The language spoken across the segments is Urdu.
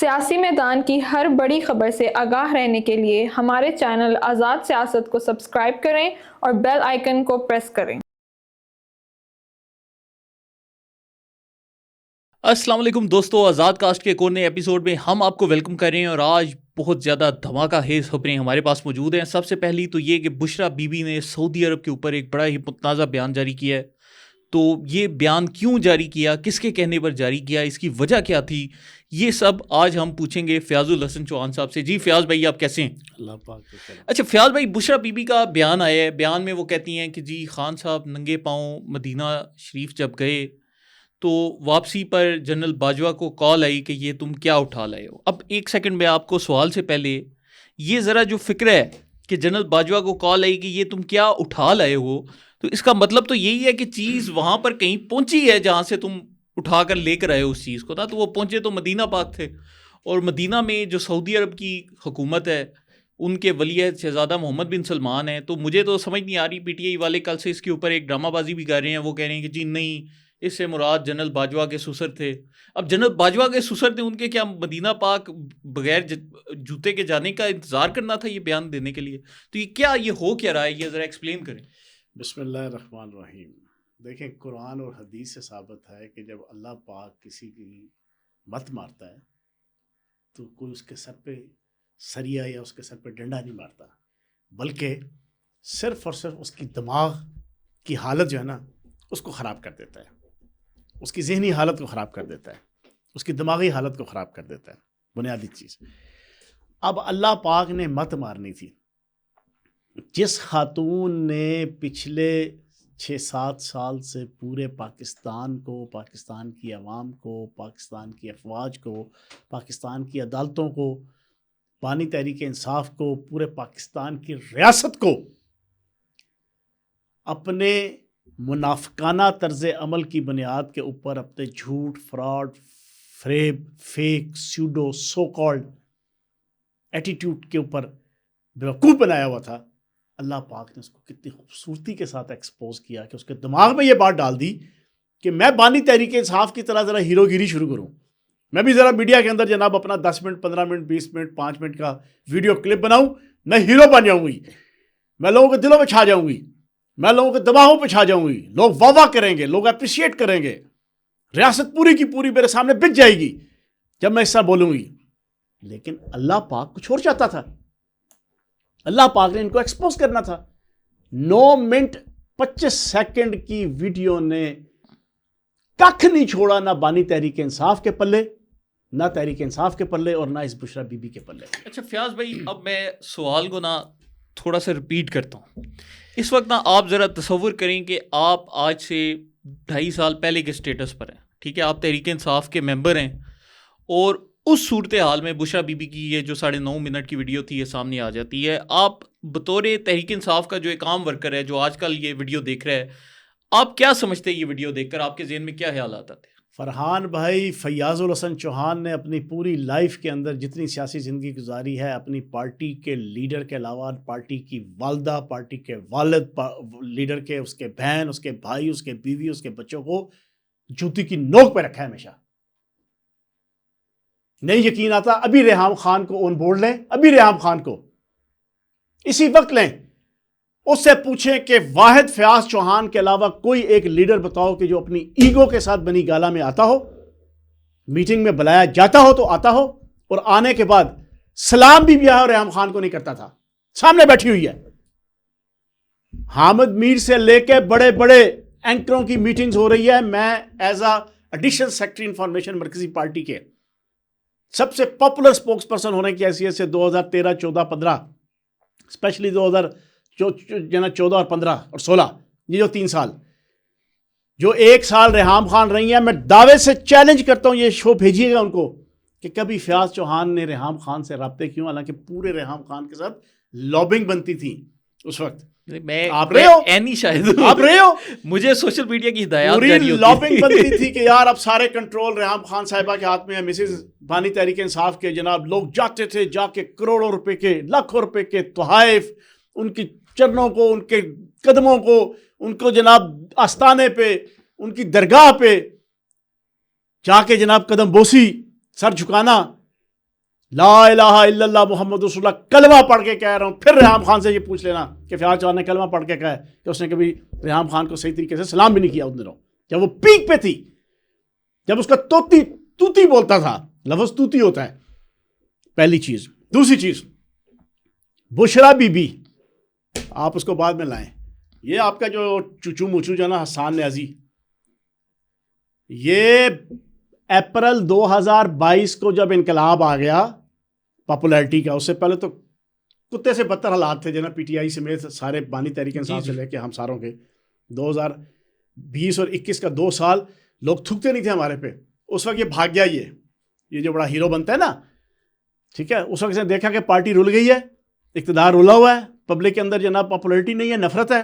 سیاسی میدان کی ہر بڑی خبر سے آگاہ رہنے کے لیے ہمارے چینل آزاد سیاست کو سبسکرائب کریں اور بیل آئیکن کو پریس کریں۔ السلام علیکم دوستو، آزاد کاسٹ کے ایک اور نئے ایپیسوڈ میں ہم آپ کو ویلکم کر رہے ہیں اور آج بہت زیادہ دھماکہ خیز خبریں ہمارے پاس موجود ہیں۔ سب سے پہلی تو یہ کہ بشرا بی بی نے سعودی عرب کے اوپر ایک بڑا ہی متنازع بیان جاری کیا ہے۔ تو یہ بیان کیوں جاری کیا، کس کے کہنے پر جاری کیا، اس کی وجہ کیا تھی، یہ سب آج ہم پوچھیں گے فیاض الحسن چوہان صاحب سے۔ جی فیاض بھائی، آپ کیسے ہیں؟ اللہ پاک۔ اچھا فیاض بھائی، بشرا بی بی کا بیان آیا ہے، بیان میں وہ کہتی ہیں کہ جی خان صاحب ننگے پاؤں مدینہ شریف جب گئے تو واپسی پر جنرل باجوہ کو کال آئی کہ یہ تم کیا اٹھا لائے ہو۔ اب ایک سیکنڈ میں آپ کو سوال سے پہلے یہ ذرا جو فکر ہے کہ جنرل باجوہ کو کال آئی کہ یہ تم کیا اٹھا لائے ہو، تو اس کا مطلب تو یہی ہے کہ چیز وہاں پر کہیں پہنچی ہے جہاں سے تم اٹھا کر لے کر آئے ہو اس چیز کو نا۔ تو وہ پہنچے تو مدینہ پاک تھے، اور مدینہ میں جو سعودی عرب کی حکومت ہے ان کے ولی عہد شہزادہ محمد بن سلمان ہیں۔ تو مجھے تو سمجھ نہیں آ رہی، پی ٹی آئی والے کل سے اس کے اوپر ایک ڈرامہ بازی بھی کر رہے ہیں۔ وہ کہہ رہے ہیں کہ جی نہیں، اس سے مراد جنرل باجوہ کے سسر تھے۔ اب جنرل باجوہ کے سسر تھے، ان کے کیا مدینہ پاک بغیر جوتے کے جانے کا انتظار کرنا تھا یہ بیان دینے کے لیے؟ تو یہ کیا، یہ ہو کیا رہا ہے، یہ ذرا ایکسپلین کریں۔ بسم اللہ الرحمن الرحیم۔ دیکھیں، قرآن اور حدیث سے ثابت ہے کہ جب اللہ پاک کسی کی مت مارتا ہے تو کوئی اس کے سر پہ سریا یا اس کے سر پہ ڈنڈا نہیں مارتا، بلکہ صرف اور صرف اس کی دماغ کی حالت جو ہے نا اس کو خراب کر دیتا ہے، اس کی ذہنی حالت کو خراب کر دیتا ہے، اس کی دماغی حالت کو خراب کر دیتا ہے، بنیادی چیز۔ اب اللہ پاک نے مت مارنی تھی۔ جس خاتون نے پچھلے 6-7 سال سے پورے پاکستان کو، پاکستان کی عوام کو، پاکستان کی افواج کو، پاکستان کی عدالتوں کو، بانی تحریک انصاف کو، پورے پاکستان کی ریاست کو اپنے منافقانہ طرز عمل کی بنیاد کے اوپر اپنے جھوٹ، فراڈ، فریب، fake, pseudo, so called attitude کے اوپر بیوقوف بنایا ہوا تھا، اللہ پاک نے اس کو کتنی خوبصورتی کے ساتھ ایکسپوز کیا کہ اس کے دماغ میں یہ بات ڈال دی کہ میں بانی تحریک انصاف کی طرح ذرا ہیرو گیری شروع کروں، میں بھی ذرا میڈیا کے اندر جناب اپنا 10 منٹ، 15 منٹ، 20 منٹ، 5 منٹ کا ویڈیو کلپ بناؤں، میں ہیرو بن جاؤں گی، میں لوگوں کے دلوں پہ چھا جاؤں گی، میں لوگوں کے دماغوں پہ چھا جاؤں گی، لوگ واہ واہ کریں گے، لوگ اپریشیٹ کریں گے، ریاست پوری کی پوری میرے سامنے بک جائے گی جب میں ایسا بولوں گی۔ لیکن اللہ پاک کچھ اور چاہتا تھا، اللہ پاک نے ان کو ایکسپوز کرنا تھا۔ 9 منٹ 25 سیکنڈ کی ویڈیو نے ککھ نہیں چھوڑا، نہ بانی تحریک انصاف کے پلے، نہ تحریک انصاف کے پلے، اور نہ اس بشرا بی بی کے پلے۔ اچھا فیاض بھائی، اب میں سوال کو نا تھوڑا سا ریپیٹ کرتا ہوں۔ اس وقت نا آپ ذرا تصور کریں کہ آپ آج سے 2.5 سال پہلے کے سٹیٹس پر ہیں، ٹھیک ہے، آپ تحریک انصاف کے ممبر ہیں، اور اس صورتحال میں بشرا بی بی کی یہ جو 9.5 منٹ کی ویڈیو تھی یہ سامنے آ جاتی ہے۔ آپ بطور تحریک انصاف کا جو ایک عام ورکر ہے جو آج کل یہ ویڈیو دیکھ رہا ہے، آپ کیا سمجھتے ہیں یہ ویڈیو دیکھ کر آپ کے ذہن میں کیا خیالات آتے ہیں؟ فرحان بھائی، فیاض الحسن چوہان نے اپنی پوری لائف کے اندر جتنی سیاسی زندگی گزاری ہے، اپنی پارٹی کے لیڈر کے علاوہ پارٹی کی والدہ، پارٹی کے والد، لیڈر کے، اس کے بہن، اس کے بھائی، اس کے بیوی، اس کے بچوں کو جوتی کی نوک پہ رکھا ہے ہمیشہ۔ نہیں یقین آتا، ابھی ریحام خان کو آن بورڈ لیں، ابھی ریحام خان کو اسی وقت لیں، اس سے پوچھیں کہ واحد فیاض چوہان کے علاوہ کوئی ایک لیڈر بتاؤ کہ جو اپنی ایگو کے ساتھ بنی گالا میں آتا ہو، میٹنگ میں بلایا جاتا ہو تو آتا ہو، اور آنے کے بعد سلام بھی اور ریحام خان کو نہیں کرتا تھا۔ سامنے بیٹھی ہوئی ہے، حامد میر سے لے کے بڑے بڑے اینکروں کی میٹنگز ہو رہی ہے۔ میں ایز ایڈیشنل سیکرٹری انفارمیشن مرکزی پارٹی کے سب سے پاپولر سپوکس پرسن ہونے کی حیثیت سے 2013، 14، 15، اسپیشلی 2014 اور 15 اور 16، یہ جو 3 سال، جو 1 سال ریحام خان رہی ہیں، میں دعوے سے چیلنج کرتا ہوں، یہ شو بھیجیے گا ان کو، کہ کبھی فیاض چوہان نے ریحام خان سے رابطے کیوں، حالانکہ پورے ریحام خان کے ساتھ لابنگ بنتی تھی اس وقت۔ آپ رہے ہو، شاید آپ رہے ہو، مجھے سوشل میڈیا کی ہدایات پوری جاری ہوتی لابنگ بنتی تھی کہ یار اب سارے کنٹرول ریحام خان صاحبہ کے ہاتھ میں ہے، مسز بانی تحریک انصاف کے جناب لوگ جاتے تھے، جا کے کروڑوں روپے کے، لاکھوں روپے کے تحائف ان کی چرنوں کو، ان کے قدموں کو، ان کو جناب آستانے پہ، ان کی درگاہ پہ جا کے جناب قدم بوسی، سر جھکانا، لا الہ الا اللہ محمد رسول اللہ کلمہ پڑھ کے کہہ رہا ہوں. پھر ریحام خان سے یہ پوچھ لینا کہ فیاض چوہان نے کلمہ پڑھ کے کہا ہے کہ اس نے کبھی ریحام خان کو صحیح طریقے سے سلام بھی نہیں کیا ان دنوں جب وہ پیک پہ تھی, جب اس کا توتی بولتا تھا. لفظ توتی ہوتا ہے, پہلی چیز. دوسری چیز, بشرا بی بی, آپ اس کو بعد میں لائیں. یہ آپ کا جو چوچو موچو جو نا حسان نیازی, یہ اپریل 2022 کو جب انقلاب آ گیا پاپولیرٹی کا, اس سے پہلے تو کتے سے بدتر حالات تھے جناب پی ٹی آئی سمیت سارے بانی تحریک انصاف سے لے کے ہم ساروں کے. 2020 اور 21 کا 2 سال لوگ تھکتے نہیں تھے ہمارے پہ. اس وقت یہ بھاگ گیا, یہ جو بڑا ہیرو بنتا ہے نا, ٹھیک ہے, اس وقت اس نے دیکھا کہ پارٹی رول گئی ہے, اقتدار رولا ہوا ہے, پبلک کے اندر جناب پاپولیرٹی نہیں ہے, نفرت ہے.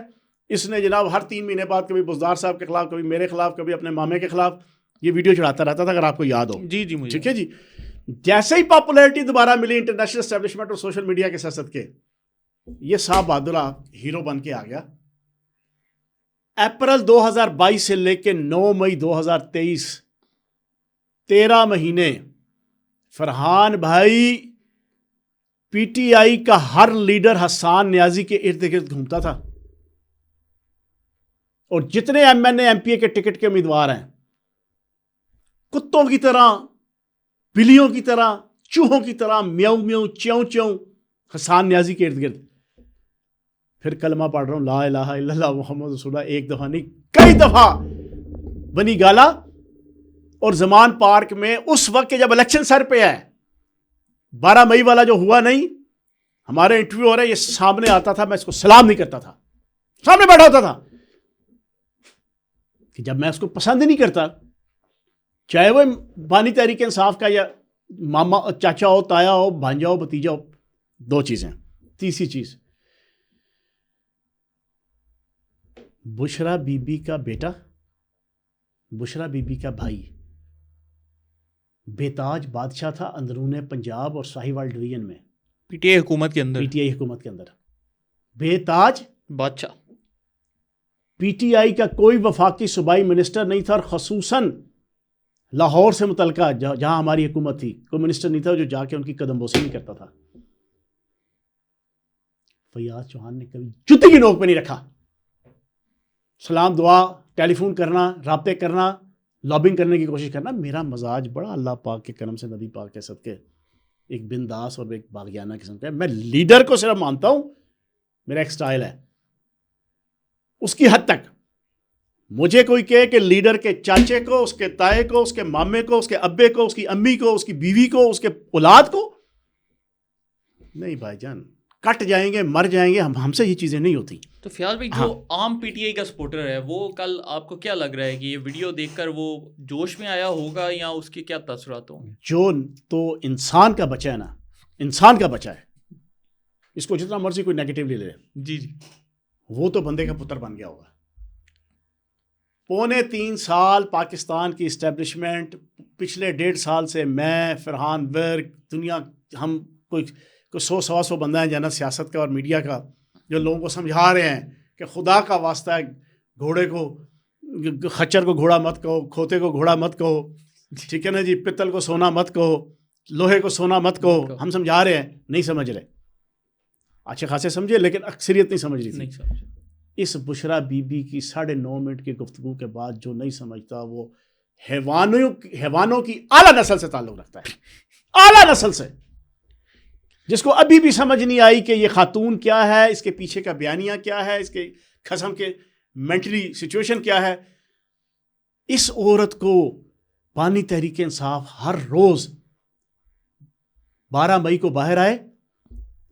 اس نے جناب ہر 3 مہینے بعد کبھی بزدار صاحب کے خلاف, کبھی میرے خلاف, کبھی اپنے مامے کے خلاف یہ ویڈیو چڑھاتا رہتا تھا, اگر آپ کو یاد ہو. جی جی مجھے ٹھیک ہے جی. جیسے ہی پاپولیرٹی دوبارہ ملی انٹرنیشنل اسٹیبلشمنٹ اور سوشل میڈیا کے سیاست کے, یہ صاحب بہادرہ ہیرو بن کے آ گیا. اپریل 2022 سے لے کے 9 مئی 2023 13 مہینے فرحان بھائی پی ٹی آئی کا ہر لیڈر حسان نیازی کے ارد گرد گھومتا تھا, اور جتنے M N A M P A کے ٹکٹ کے امیدوار ہیں, کتوں کی طرح, بلیوں کی طرح, چوہوں کی طرح میاؤں میاؤں چیوں چیوں حسان نیازی کے ارد گرد. پھر کلمہ پڑھ رہا ہوں لا الہ الا اللہ محمد رسول اللہ, ایک دفعہ نہیں کئی دفعہ بنی گالا اور زمان پارک میں. اس وقت جب الیکشن سر پہ ہے, 12 مئی والا جو ہوا نہیں, ہمارے انٹرویو ہو رہا ہے, یہ سامنے آتا تھا, میں اس کو سلام نہیں کرتا تھا, سامنے بیٹھا ہوتا تھا. کہ جب میں اس کو پسند نہیں کرتا, چاہے وہ بانی تحریک انصاف کا یا ماما چاچا ہو, تایا ہو, بھانجا ہو, بھتیجا ہو, 2 چیزیں. تیسری چیز, بشرا بی بی کا بیٹا, بشرا بی بی کا بھائی بیتاج بادشاہ تھا اندرون پنجاب اور ساہیوال ڈویژن میں, پی ٹی آئی حکومت کے اندر, پی ٹی آئی حکومت کے اندر. بیتاج بادشاہ, پی ٹی آئی کا کوئی وفاقی صوبائی منسٹر نہیں تھا, اور خصوصاً لاہور سے متعلقہ جہاں ہماری حکومت تھی, کوئی منسٹر نہیں تھا جو جا کے ان کی قدم بوسی نہیں کرتا تھا. فیاض چوہان نے کبھی جوتی کی نوک پہ نہیں رکھا. سلام دعا, ٹیلی فون کرنا, رابطے کرنا, لابنگ کرنے کی کوشش کرنا. میرا مزاج بڑا اللہ پاک کے کرم سے, نبی پاک کے صدقے, ایک بنداس اور ایک باغیانہ قسم کا ہے. میں لیڈر کو صرف مانتا ہوں, میرا ایک سٹائل ہے اس کی حد تک. مجھے کوئی کہے کہ لیڈر کے چاچے کو, اس کے تائے کو, اس کے مامے کو, اس کے ابے کو, اس کی امی کو, اس کی بیوی کو, اس کے اولاد کو, نہیں بھائی جان, کٹ جائیں گے, مر جائیں گے. ہم سے یہ چیزیں نہیں ہوتی. تو فیاض بھائی جو عام پی ٹی آئی کا سپورٹر ہے, وہ کل آپ کو کیا لگ رہا ہے کہ یہ ویڈیو دیکھ کر وہ جوش میں آیا ہوگا, یا اس کے کیا تاثرات ہوں گے؟ جو تو انسان کا بچہ ہے نا, انسان کا بچہ ہے, اس کو جتنا مرضی کوئی نیگیٹیولی لے, جی جی, وہ تو بندے کا پتر بن گیا ہوگا. 3.25 سال پاکستان کی اسٹیبلشمنٹ, پچھلے 1.5 سال سے میں, فرحان ورک, دنیا, ہم کوئی 100-125 بندہ ہیں جانا سیاست کا اور میڈیا کا, جو لوگوں کو سمجھا رہے ہیں کہ خدا کا واسطہ ہے, گھوڑے کو, خچر کو گھوڑا مت کہو, کھوتے کو گھوڑا مت کہو, ٹھیک ہے نا جی, پتل کو سونا مت کہو, لوہے کو سونا مت کہو. ہم سمجھا رہے ہیں, نہیں سمجھ رہے. اچھے خاصے سمجھے, لیکن اکثریت نہیں سمجھ رہی تھی. اس بشرا بی بی کی 9.5 منٹ کی گفتگو کے بعد جو نہیں سمجھتا, وہ حیوانوں کی اعلیٰ نسل سے تعلق رکھتا ہے, اعلیٰ نسل سے, جس کو ابھی بھی سمجھ نہیں آئی کہ یہ خاتون کیا ہے, اس کے پیچھے کا بیانیہ کیا ہے, اس کے قسم کے مینٹلی سچویشن کیا ہے. اس عورت کو بانی تحریک انصاف ہر روز 12 مئی کو باہر آئے,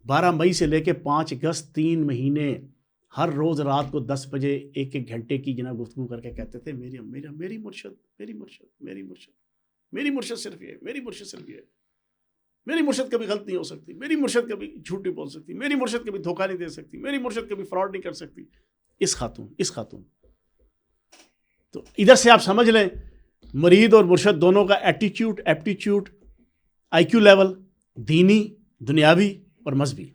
12 مئی سے لے کے 5 اگست 3 مہینے ہر روز رات کو 10 بجے 1-1 گھنٹے کی جناب گفتگو کر کے کہتے تھے میری مرشد, میری مرشد, میری مرشد, میری مرشد صرف یہ, میری مرشد صرف یہ, میری مرشد کبھی غلط نہیں ہو سکتی, میری مرشد کبھی جھوٹ نہیں بول سکتی, میری مرشد کبھی دھوکہ نہیں دے سکتی, میری مرشد کبھی فراڈ نہیں کر سکتی. اس خاتون تو ادھر سے آپ سمجھ لیں مرید اور مرشد دونوں کا ایٹیٹیوڈ, ایپٹیچیوڈ, آئی کیو لیول, دینی, دنیاوی اور مذہبی.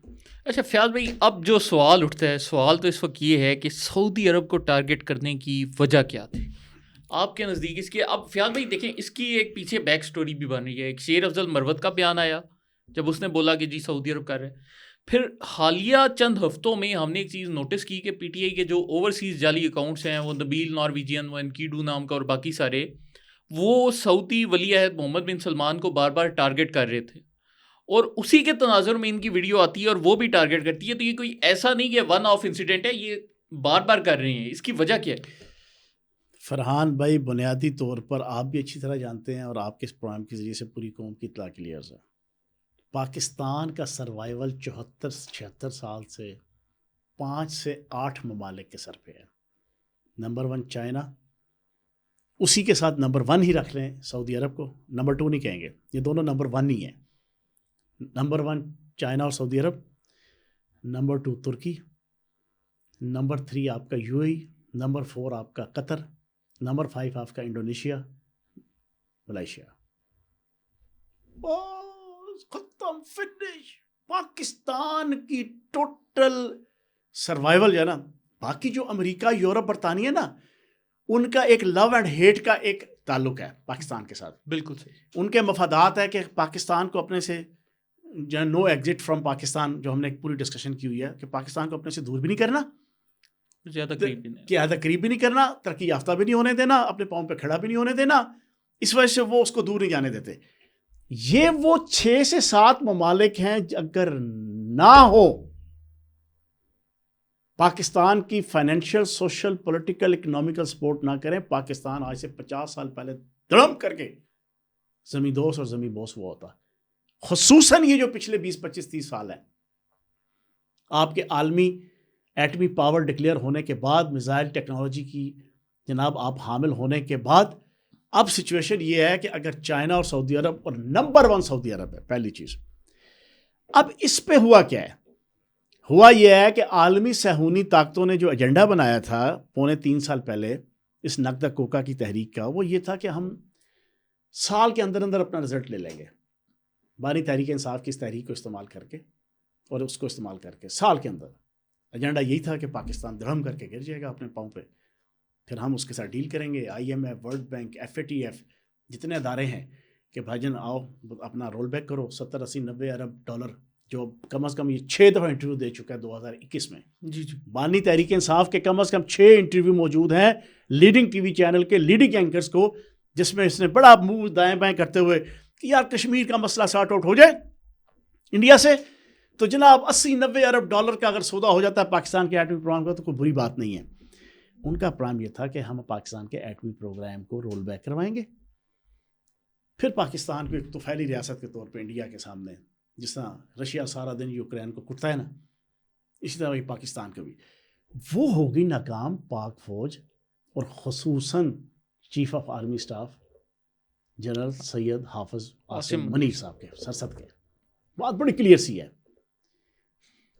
اچھا فیاض بھائی, اب جو سوال اٹھتا ہے, سوال تو اس وقت یہ ہے کہ سعودی عرب کو ٹارگٹ کرنے کی وجہ کیا تھی آپ کے نزدیک اس کی؟ اب فیاض بھائی دیکھیں, اس کی ایک پیچھے بیک سٹوری بھی بن رہی ہے. ایک شیر افضل مروت کا بیان آیا جب اس نے بولا کہ جی سعودی عرب کر رہے ہیں. پھر حالیہ چند ہفتوں میں ہم نے ایک چیز نوٹس کی کہ پی ٹی آئی کے جو اوورسیز جعلی اکاؤنٹس ہیں، وہ نبیل نارویجین، وہ انکیڈو نام کا اور باقی سارے، وہ سعودی ولی عہد محمد بن سلمان کو بار بار ٹارگٹ کر رہے تھے، اور اسی کے تناظر میں ان کی ویڈیو آتی ہے اور وہ بھی ٹارگٹ کرتی ہے. تو یہ کوئی ایسا نہیں کہ ون آف انسیڈنٹ ہے، یہ بار بار کر رہے ہیں. اس کی وجہ کیا ہے؟ فرحان بھائی، بنیادی طور پر آپ بھی اچھی طرح جانتے ہیں اور آپ کے اس پروگرام کے ذریعے سے پوری قوم کی اطلاع کے لیے عرض ہے، پاکستان کا سروائیول 74-76 سال سے 5 سے 8 ممالک کے سر پہ ہے. نمبر 1 چائنا، اسی کے ساتھ نمبر 1 ہی رکھ لیں سعودی عرب کو، نمبر 2 نہیں کہیں گے، یہ دونوں نمبر 1 ہی ہیں. نمبر 1 چائنا اور سعودی عرب، نمبر 2 ترکی، نمبر 3 آپ کا یو اے ای، نمبر 4 آپ کا قطر، نمبر 5 آپ کا انڈونیشیا، ملائیشیا. ختم، فنش. پاکستان کی ٹوٹل سروائیول جو ہے نا، باقی جو امریکہ، یورپ، برطانیہ نا، ان کا ایک لو اینڈ ہیٹ کا ایک تعلق ہے پاکستان کے ساتھ. بالکل صحیح. ان کے مفادات ہے کہ پاکستان کو اپنے سے نو ایگزٹ فرام پاکستان، جو ہم نے ایک پوری ڈسکشن کی ہوئی ہے کہ پاکستان کو اپنے سے دور بھی نہیں کرنا، زیادہ قریب بھی نہیں. زیادہ قریب بھی نہیں کرنا، ترقی یافتہ بھی نہیں ہونے دینا، اپنے پاؤں پہ کھڑا بھی نہیں ہونے دینا. اس وجہ سے وہ اس کو دور نہیں جانے دیتے. یہ وہ 6 سے 7 ممالک ہیں اگر نہ ہو پاکستان کی financial, social, political, economical support نہ کریں، پاکستان آج سے 50 سال پہلے دڑم کر کے زمین دوست اور زمین بوس ہوا ہوتا. خصوصاً یہ جو پچھلے 20-25-30 سال ہیں، آپ کے عالمی ایٹمی پاور ڈکلیئر ہونے کے بعد، میزائل ٹیکنالوجی کی جناب آپ حامل ہونے کے بعد، اب سچویشن یہ ہے کہ اگر چائنا اور سعودی عرب، اور نمبر 1 سعودی عرب ہے پہلی چیز. اب اس پہ ہوا کیا ہے؟ ہوا یہ ہے کہ عالمی صہیونی طاقتوں نے جو ایجنڈا بنایا تھا 2.25 سال پہلے اس نقدہ کوکا کی تحریک کا، وہ یہ تھا کہ ہم سال کے اندر اپنا رزلٹ لے لیں گے. بانی تحریک انصاف کی اس تحریک کو استعمال کر کے اور اس کو استعمال کر کے سال کے اندر ایجنڈا یہی تھا کہ پاکستان دھڑم کر کے گر جائے گا اپنے پاؤں پہ، پھر ہم اس کے ساتھ ڈیل کریں گے. IMF، ورلڈ بینک، FATF، جتنے ادارے ہیں کہ بھائی جان آؤ اپنا رول بیک کرو. 70-80-90 ارب ڈالر جو کم از کم یہ 6 دفعہ انٹرویو دے چکا ہے 2021 میں. جی جی. بانی تحریک انصاف کے کم از کم 6 انٹرویو موجود ہیں لیڈنگ ٹی وی چینل کے لیڈنگ اینکرز کو، جس میں اس نے بڑا منہ دائیں بائیں کرتے ہوئے کہ یار کشمیر کا مسئلہ سارٹ آؤٹ ہو جائے انڈیا سے تو جناب 80-90 ارب ڈالر کا اگر سودا ہو جاتا ہے پاکستان کے ایٹمی پروگرام کا تو کوئی بری بات نہیں ہے. ان کا پلان یہ تھا کہ ہم پاکستان کے ایٹمی پروگرام کو رول بیک کروائیں گے. پھر پاکستان کو ایک طفیلی ریاست کے طور پہ انڈیا کے سامنے، جس طرح رشیا سارا دن یوکرین کو کٹتا ہے نا، اسی طرح وہی پاکستان کا بھی وہ ہو گئی ناکام. پاک فوج اور خصوصاً chief of army staff general Syed Hafiz Asim Munir صاحب کے سرسد کے، بات بڑی کلیئر سی ہے.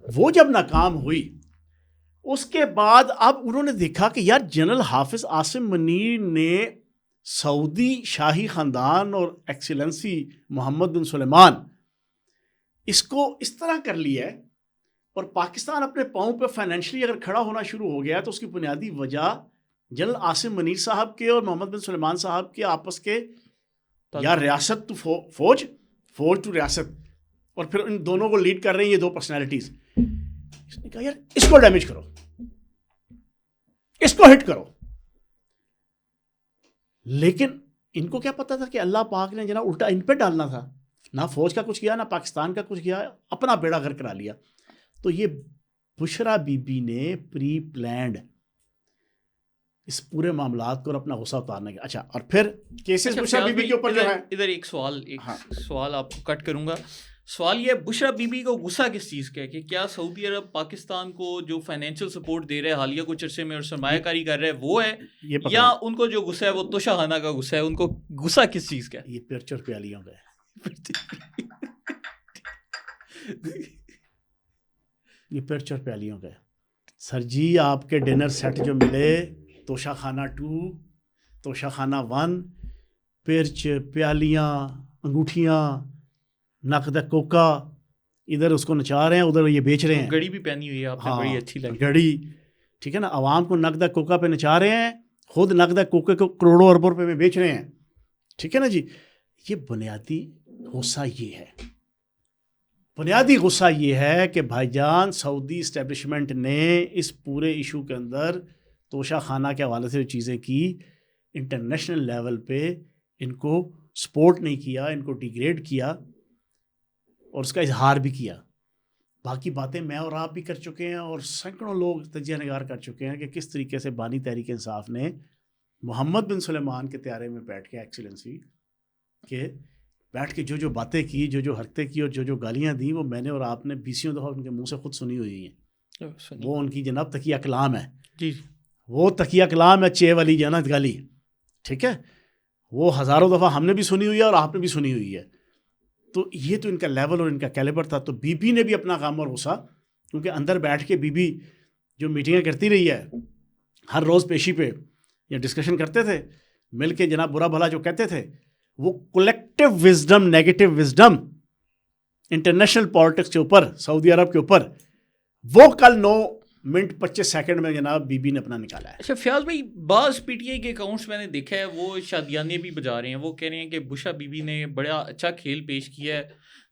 وہ جب ناکام ہوئی اس کے بعد اب انہوں نے دیکھا کہ یار جنرل حافظ عاصم منیر نے سعودی شاہی خاندان اور ایکسیلنسی محمد بن سلیمان اس کو اس طرح کر لیا ہے، اور پاکستان اپنے پاؤں پہ فائنینشلی اگر کھڑا ہونا شروع ہو گیا تو اس کی بنیادی وجہ جنرل عاصم منیر صاحب کے اور محمد بن سلیمان صاحب کے آپس کے یا ریاست ٹو فوج، فوج ٹو ریاست، اور پھر ان دونوں کو لیڈ کر رہی ہیں یہ 2 پرسنالٹیز. اس نے کہا یار اس کو ڈیمیج کرو، اس کو ہٹ کرو. لیکن ان کو کیا پتا تھا کہ اللہ پاک نے جناب الٹا ان پہ ڈالنا تھا. نہ فوج کا کچھ کیا، نہ پاکستان کا کچھ کیا، اپنا بیڑا گھر کرا لیا. تو یہ بشرا بی بی نے پری پلانڈ اس پورے معاملات کو اور اپنا غصہ اتارنے کا. اچھا، اور پھر کیسز بشرا بی بی کے اوپر جو ہے، ادھر ایک سوال آپ کو کٹ کروں گا. سوال یہ، بشرا بی بی کو غصہ کس چیز کا ہے کہ کیا سعودی عرب پاکستان کو جو فائنینشیل سپورٹ دے رہا ہے حالیہ کچھ عرصے میں اور سرمایہ کاری کر رہا ہے وہ ہے، یا ان کو جو غصہ ہے وہ توشہ خانہ کا غصہ ہے؟ ان کو غصہ کس چیز کا ہے؟ یہ پرچر پیالیوں کا ہے. یہ پرچر پیالیوں کا ہے سر جی. آپ کے ڈنر سیٹ جو ملے، توشہ خانہ 2، توشہ خانہ 1، پرچ، پیالیاں، انگوٹھیاں، نقد کوکا، ادھر اس کو نچا رہے ہیں، ادھر یہ بیچ رہے ہیں. گھڑی بھی پہنی ہوئی ہے آپ نے، بڑی اچھی لگی گھڑی، ٹھیک ہے نا. عوام کو نقد کوکا پہ نچا رہے ہیں، خود نقد کوکے کو کروڑوں اربوں روپے میں بیچ رہے ہیں، ٹھیک ہے نا جی. یہ بنیادی غصہ یہ ہے. بنیادی غصہ یہ ہے کہ بھائی جان سعودی اسٹیبلشمنٹ نے اس پورے ایشو کے اندر توشہ خانہ کے حوالے سے جو چیزیں کی انٹرنیشنل لیول پہ ان کو سپورٹ نہیں کیا, ان کو ڈیگریڈ کیا اور اس کا اظہار بھی کیا. باقی باتیں میں اور آپ بھی کر چکے ہیں اور سینکڑوں لوگ تجزیہ نگار کر چکے ہیں کہ کس طریقے سے بانی تحریک انصاف نے محمد بن سلیمان کے طیارے میں بیٹھ کے ایکسیلنسی کہ بیٹھ کے جو باتیں کی, جو حرکتیں کی اور جو گالیاں دیں وہ میں نے اور آپ نے بیسیوں دفعہ ان کے منہ سے خود سنی ہوئی ہیں. وہ ان کی جناب تقیہ کلام ہے, جی وہ تقیہ کلام ہے چے والی جنت گالی, ٹھیک ہے, وہ ہزاروں دفعہ ہم نے بھی سنی ہوئی ہے اور آپ نے بھی سنی ہوئی ہے. تو یہ تو ان کا لیول اور ان کا کیلیبر تھا. تو بی بی نے بھی اپنا غم اور غصہ, کیونکہ اندر بیٹھ کے بی بی جو میٹنگیں کرتی رہی ہے ہر روز پیشی پہ یا ڈسکشن کرتے تھے مل کے, جناب برا بھلا جو کہتے تھے, وہ collective wisdom, negative wisdom international politics کے اوپر, سعودی عرب کے اوپر, وہ کل 9 منٹ 25 سیکنڈ میں جناب بی بی نے اپنا نکالا ہے. اچھا فیاض بھائی, بعض پی ٹی آئی کے اکاؤنٹس میں نے دیکھا ہے وہ شادیانے بھی بجا رہے ہیں, وہ کہہ رہے ہیں کہ بشرا بی بی نے بڑا اچھا کھیل پیش کیا ہے.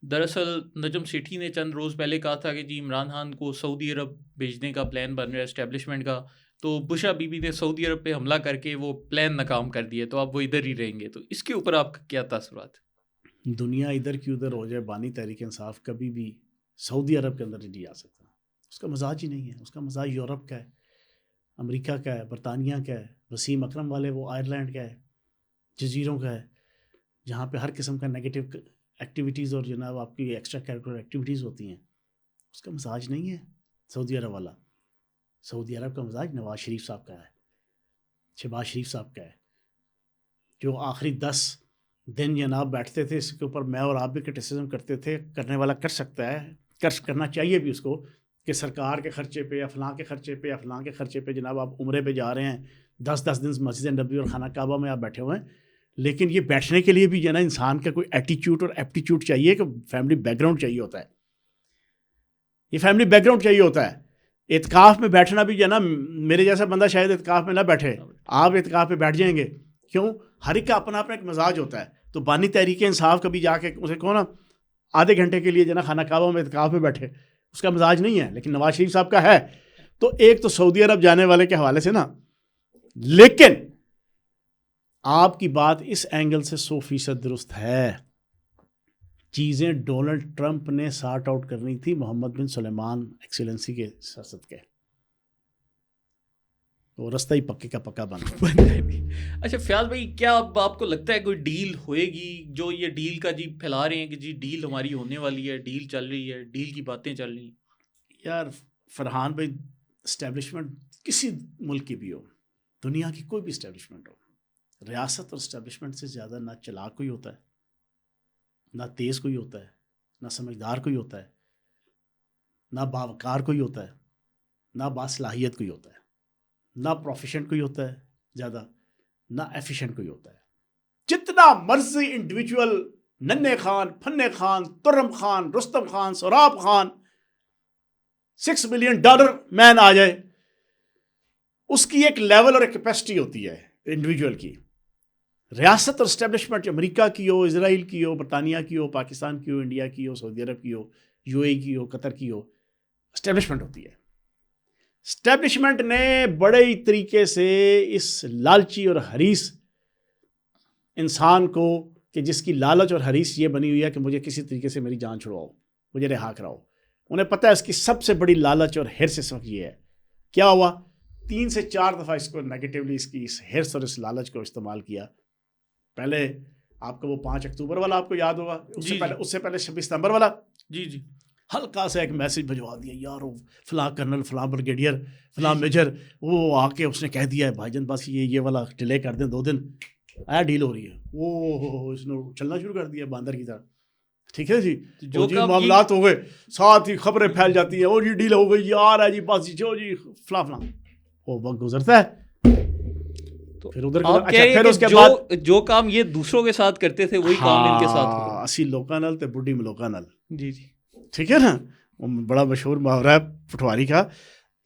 دراصل نجم سیٹھی نے چند روز پہلے کہا تھا کہ جی عمران خان کو سعودی عرب بھیجنے کا پلان بن رہا ہے اسٹیبلشمنٹ کا, تو بشرا بی بی نے سعودی عرب پہ حملہ کر کے وہ پلان ناکام کر دیا, تو اب وہ ادھر ہی رہیں گے. تو اس کے اوپر آپ کا کیا تاثرات؟ دنیا ادھر کی ادھر ہو جائے, بانی تحریک انصاف کبھی بھی سعودی عرب کے اندر نہیں آ سکتا. اس کا مزاج ہی نہیں ہے. اس کا مزاج یورپ کا ہے, امریکہ کا ہے, برطانیہ کا ہے, وسیم اکرم والے وہ آئرلینڈ کا ہے, جزیروں کا ہے, جہاں پہ ہر قسم کا نیگیٹو ایکٹیویٹیز اور جناب آپ کی ایکسٹرا کریکولر ایکٹیویٹیز ہوتی ہیں. اس کا مزاج نہیں ہے سعودی عرب والا. سعودی عرب کا مزاج نواز شریف صاحب کا ہے, شہباز شریف صاحب کا ہے, جو آخری 10 دن جناب بیٹھتے تھے. اس کے اوپر میں اور آپ بھی کرٹیسزم کرتے تھے, کرنے والا کر سکتا ہے, کرنا چاہیے بھی اس کو, کہ سرکار کے خرچے پہ یا فلاں کے خرچے پہ یا فلاں کے خرچے پہ جناب آپ عمرے پہ جا رہے ہیں, 10 دن مسجد نبوی اور خانہ کعبہ میں آپ بیٹھے ہوئے ہیں. لیکن یہ بیٹھنے کے لیے بھی جو ہے نا انسان کا کوئی ایٹیچیوڈ اور ایپٹیچیوڈ چاہیے, کہ فیملی بیک گراؤنڈ چاہیے ہوتا ہے. یہ فیملی بیک گراؤنڈ چاہیے ہوتا ہے. اعتکاف میں بیٹھنا بھی جو ہے نا, میرے جیسا بندہ شاید اعتکاف میں نہ بیٹھے, آپ اعتکاف پہ بیٹھ جائیں گے. کیوں؟ ہر ایک کا اپنا اپنا ایک مزاج ہوتا ہے. تو بانی تحریک انصاف کبھی جا کے اسے کہو نا آدھے گھنٹے کے لیے جو ہے نا خانہ کعبہ میں اعتکاف میں بیٹھے, اس کا مزاج نہیں ہے. لیکن نواز شریف صاحب کا ہے. تو ایک تو سعودی عرب جانے والے کے حوالے سے نا, لیکن آپ کی بات اس اینگل سے 100% درست ہے. چیزیں ڈونلڈ ٹرمپ نے سارٹ آؤٹ کرنی تھی محمد بن سلیمان ایکسیلنسی کے سیاست کے, وہ رستہ ہی پکے کا پکا بن. اچھا فیاض بھائی, کیا آپ کو لگتا ہے کوئی ڈیل ہوئے گی؟ جو یہ ڈیل کا جی پھیلا رہے ہیں کہ جی ڈیل ہماری ہونے والی ہے, ڈیل چل رہی ہے, ڈیل کی باتیں چل رہی ہیں. یار فرحان بھائی, اسٹیبلشمنٹ کسی ملک کی بھی ہو, دنیا کی کوئی بھی اسٹیبلشمنٹ ہو, ریاست اور اسٹیبلشمنٹ سے زیادہ نہ چلاک کوئی ہوتا ہے, نہ تیز کوئی ہوتا ہے, نہ سمجھدار کوئی ہوتا ہے, نہ باوقار کوئی ہوتا ہے, نہ باصلاحیت کوئی ہوتا ہے, نہ پروفیشنٹ کوئی ہوتا ہے زیادہ, نہ ایفیشنٹ کوئی ہوتا ہے. جتنا مرضی انڈیویجول ننے خان, فنے خان, ترم خان, رستم خان, سوراب خان, $6 ملین مین آ جائے, اس کی ایک لیول اور ایک کیپیسٹی ہوتی ہے انڈیویجول کی. ریاست اور اسٹیبلشمنٹ امریکہ کی ہو, اسرائیل کی ہو, برطانیہ کی ہو, پاکستان کی ہو, انڈیا کی ہو, سعودی عرب کی ہو, UAE کی ہو, قطر کی ہو, اسٹیبلشمنٹ ہوتی ہے. اسٹیبلشمنٹ نے بڑے ہی طریقے سے اس لالچی اور حریص انسان کو, کہ جس کی لالچ اور حریص یہ بنی ہوئی ہے کہ مجھے کسی طریقے سے میری جان چھڑواؤ, مجھے رہا کراؤ, انہیں پتہ ہے اس کی سب سے بڑی لالچ اور حرص اس وقت یہ ہے. کیا ہوا؟ 3 سے 4 دفعہ اس کو نیگیٹیولی اس کی اس حرص اور اس لالچ کو استعمال کیا. پہلے آپ کا وہ 5 اکتوبر والا آپ کو یاد ہوگا, اس سے پہلے 26 ستمبر والا, جی ہلکا سا ایک میسج بھجوا دیا, یار فلاں کرنل, فلاں بریگیڈیئر, فلاں میجر, وہ آ کے اس نے کہہ دیا ہے بھائی جان بس یہ والا ڈیلے کر دیں 2 دن, ڈیل ہو رہی ہے. وہ اس نے چلنا شروع کر دیا باندر کی طرح. ٹھیک ہے جی, جو جی معاملات ہو گئے, ساتھ ہی خبریں پھیل جاتی ہیں, اور یہ ڈیل ہو گئی, یار ہے جی بس جی فلاں فلاں. وہ وقت گزرتا ہے, پھر ادھر پھر اس کے بعد جو کام یہ دوسروں کے ساتھ کرتے تھے وہی کام ان کے ساتھ ہو. اسی لوکا نل تے بڈھی ملوکا نل. جی ٹھیک ہے نا, بڑا مشہور محاورہ ہے پٹواری کا.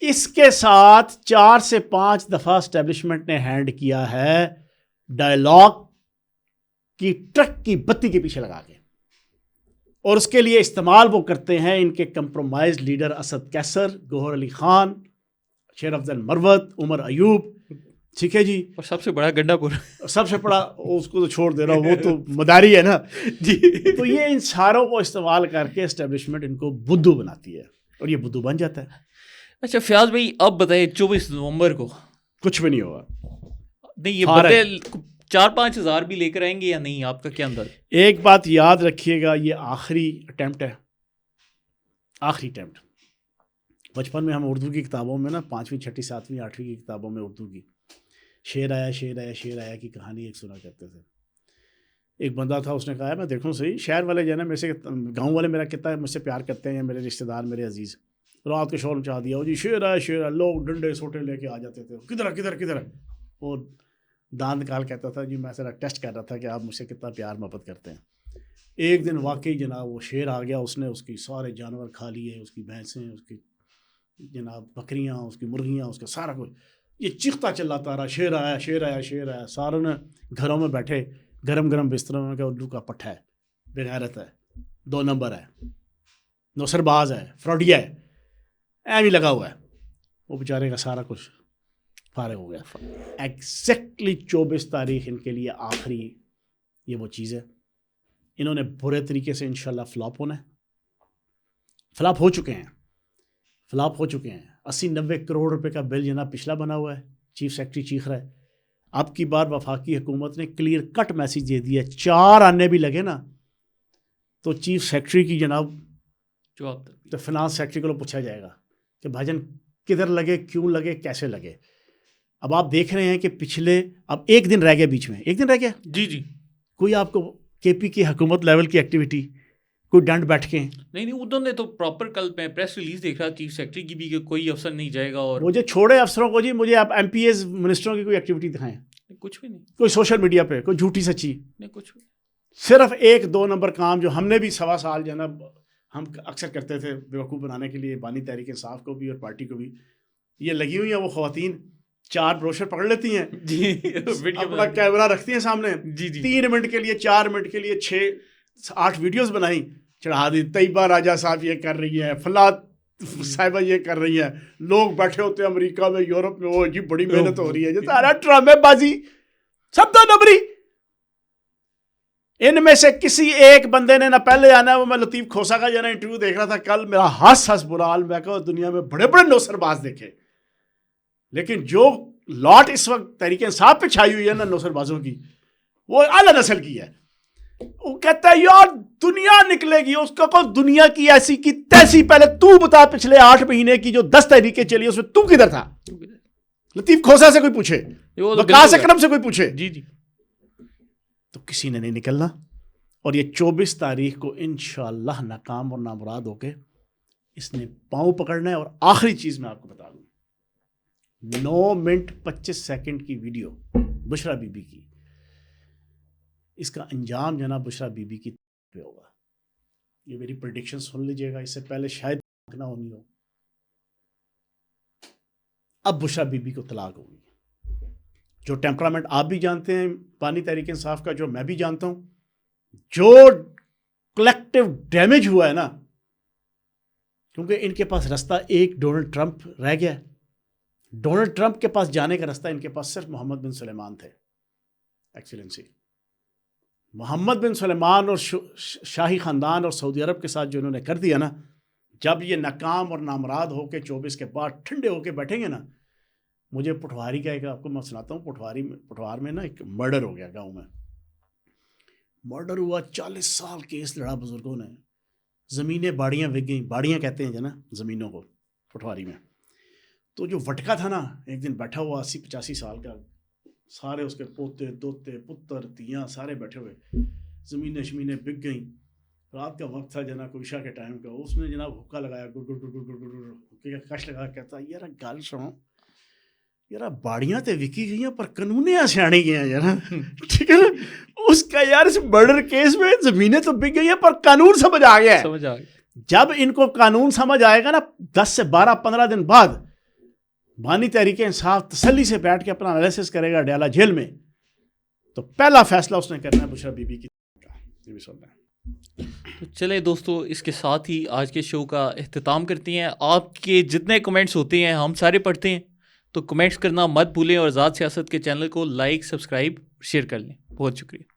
اس کے ساتھ 4 سے 5 دفعہ اسٹیبلشمنٹ نے ہینڈ کیا ہے ڈائلاگ کی ٹرک کی بتی کے پیچھے لگا کے. اور اس کے لیے استعمال وہ کرتے ہیں ان کے کمپرومائز لیڈر اسد کیسر، گوہر علی خان، شیر افضل مروت، عمر ایوب، ٹھیک ہے جی، اور سب سے بڑا گنڈا پور، سب سے بڑا اس کو تو چھوڑ دے رہا ہوں، وہ تو مداری ہے نا جی. تو یہ ان ساروں کو استعمال کر کے اسٹیبلشمنٹ ان کو بدھو بناتی ہے اور یہ بدھو بن جاتا ہے. اچھا فیاض بھائی اب بتائیں 24 نومبر کو کچھ بھی نہیں ہوگا. نہیں یہ بندے 4-5 ہزار بھی لے کر آئیں گے یا نہیں، آپ کا کیا انداز؟ ایک بات یاد رکھیے گا، یہ آخری اٹیمپٹ ہے، آخری اٹیمپٹ. بچپن میں ہم اردو کی کتابوں میں نا 5ویں 6ٹھی 7ویں 8ویں کی کتابوں میں اردو کی شعر آیا شعر آیا شعر آیا کی کہانی ایک سنا کرتے تھے. ایک بندہ تھا، اس نے کہا میں دیکھوں صحیح شہر والے جو ہے نا میرے سے گاؤں والے میرا کتنا مجھ سے پیار کرتے ہیں، میرے رشتہ دار میرے عزیز، رات کو شور مچا دیا، جی شعر آیا شعر آیا، لوگ ڈنڈے سوٹے لے کے آ جاتے تھے، کدھر کدھر کدھر. اور دانت نکال کہتا تھا جی میں ذرا ٹیسٹ کر رہا تھا کہ آپ مجھ سے کتنا پیار محبت کرتے ہیں. ایک دن واقعی جناب وہ شیر آ گیا، اس نے اس کی سارے جانور کھا لیے، اس کی بھینسیں، اس کی جناب بکریاں، اس کی مرغیاں، اس کا سارا کچھ. یہ چیختا چلاتا رہا شیر آیا شیر آیا شیر آیا. ساروں نے گھروں میں بیٹھے گرم گرم بستروں میں کہ الو کا پٹھا ہے، بغیرت ہے، 2 نمبر ہے، نوسر باز ہے، فراڈیا ہے، ایویں لگا ہوا ہے. وہ بیچارے کا سارا کچھ فارغ ہو گیا. ایگزیکٹلی 24 تاریخ ان کے لیے آخری یہ وہ چیز ہے. انہوں نے برے طریقے سے انشاءاللہ فلاپ ہونا ہے، فلاپ ہو چکے ہیں، فلاپ ہو چکے ہیں. 80-90 کروڑ روپے کا بل جناب پچھلا بنا ہوا ہے، چیف سیکرٹری چیخ رہا ہے. اب کی بار وفاقی حکومت نے کلیئر کٹ میسیج دے دیا، 4 آنے بھی لگے نا تو چیف سیکرٹری کی جناب جواب تو فنانس سیکرٹری کو پوچھا جائے گا کہ بھاجن کدھر لگے، کیوں لگے، کیسے لگے. اب آپ دیکھ رہے ہیں کہ پچھلے اب ایک دن رہ گیا، بیچ میں ایک دن رہ گیا، جی جی. کوئی آپ کو کے پی کی حکومت لیول کی ایکٹیویٹی، کوئی ڈنڈ بیٹھ کے نہیں ادھر نے تو پراپر کل میں پریس ریلیز دیکھ رہا چیف سیکرٹری کی بھی کہ کوئی افسر نہیں جائے گا. اور مجھے چھوڑے افسروں کو جی، مجھے آپ ایم پی ایز منسٹروں کی کوئی ایکٹیویٹی دکھائیں، کچھ بھی نہیں، کوئی سوشل میڈیا پہ کوئی جھوٹی سچی، نہیں کچھ بھی. صرف 1-2 نمبر کام جو ہم نے بھی 1.25 سال جو ہے نا ہم اکثر کرتے تھے بیوقوف بنانے کے لیے، بانی تحریک انصاف کو بھی اور پارٹی کو بھی. یہ لگی ہوئی ہیں وہ خواتین، 4 بروشر پکڑ لیتی ہیں جی اپنا کیمرہ رکھتی ہیں سامنے، جی جی 3 منٹ کے لیے 4 منٹ کے لیے 6-8 ویڈیوز بنائی، چڑھا دی. طیبہ راجہ صاحب یہ کر رہی ہیں، فلاں صاحبہ یہ کر رہی ہیں، لوگ بیٹھے ہوتے ہیں امریکہ میں، یورپ میں، وہ جی بڑی محنت ہو رہی ہے، جو سارا ڈرامے بازی، سب 2 نمبری. ان میں سے کسی ایک بندے نے نہ پہلے آنا ہے. وہ میں لطیف کھوسا کا جو ہے نا انٹرویو دیکھ رہا تھا کل، میرا ہنس برا حال. میں کہا دنیا میں بڑے بڑے نوسر باز دیکھے، لیکن جو لاٹ اس وقت تحریک انصاف پہ چھائی ہوئی ہے نا نوسر بازوں کی، وہ اعلیٰ نسل کی ہے. وہ کہتا ہے یار دنیا نکلے گی. اس کو دنیا کی ایسی کی تیسی، پہلے تو بتا پچھلے 8 مہینے کی جو 10 تحریکیں چلی اس میں تو کدھر تھا؟ لطیف کھوسا سے کوئی پوچھے، وقاص اکرم سے کوئی پوچھے، جی جی تو کسی نے نہیں نکلنا. اور یہ 24 تاریخ کو انشاءاللہ ناکام اور نامراد ہو کے اس نے پاؤں پکڑنا ہے. اور آخری چیز میں آپ کو بتا دوں، 9 منٹ 25 سیکنڈ کی ویڈیو بشرا بی بی کی، اس کا انجام جناب بشرا بی بی کی پہ ہوگا. یہ میری پریڈکشن سن لیجئے گا، اس سے پہلے شاید نہ ہونی ہو. اب بشرا بی بی کو طلاق ہوگی. جو ٹیمپرامنٹ آپ بھی جانتے ہیں بانی تحریک انصاف کا، جو میں بھی جانتا ہوں، جو کلیکٹیو ڈیمیج ہوا ہے نا، کیونکہ ان کے پاس رستہ ایک ڈونلڈ ٹرمپ رہ گیا. ڈونلڈ ٹرمپ کے پاس جانے کا رستہ ان کے پاس صرف محمد بن سلیمان تھے. ایکسیلنسی محمد بن سلیمان اور شاہی خاندان اور سعودی عرب کے ساتھ جو انہوں نے کر دیا نا، جب یہ ناکام اور نامراد ہو کے 24 کے بعد ٹھنڈے ہو کے بیٹھیں گے نا، مجھے پٹواری کا ایک آپ کو میں سناتا ہوں. پٹوار میں نا ایک مرڈر ہو گیا گاؤں میں، مرڈر ہوا، 40 سال کیس لڑا بزرگوں نے، زمینیں باڑیاں بک گئیں. باڑیاں کہتے ہیں جو نا زمینوں کو پٹواری میں. تو جو وٹکا تھا نا، ایک دن بیٹھا ہوا 80-85 سال کا، سارے اس کے پوتے دوتے پتر تیاں سارے بیٹھے ہوئے، زمینیں شمینیں بک گئیں. رات کا وقت تھا جناب، کوئی عشاء کے ٹائم کا. اس نے جناب حکا لگایا، گڑ گڑ گڑ گڑ گڑ حکے کا کش لگا، کہتا یار گل سنو یار، باڑیاں تے وکی گئی ہیں پر قانونیاں سیاڑی گئے ہیں یار، ٹھیک ہے نا. اس کا یار اس مرڈر کیس میں زمینیں تو بک گئی ہیں پر قانون سمجھ آ گیا ہے. جب ان کو قانون سمجھ آئے گا نا 10 سے 12-15 دن بعد، بانی تحریک انصاف تسلی سے بیٹھ کے اپنا انالیسس کرے گا ڈیالہ جیل میں، تو پہلا فیصلہ اس نے کرنا ہے بشرا بی بی کی کا. یہ بھی سن رہے ہیں. تو چلے دوستو اس کے ساتھ ہی آج کے شو کا اختتام کرتے ہیں. آپ کے جتنے کمنٹس ہوتے ہیں ہم سارے پڑھتے ہیں, تو کمنٹس کرنا مت بھولیں, اور آزاد سیاست کے چینل کو لائک سبسکرائب شیئر کر لیں. بہت شکریہ.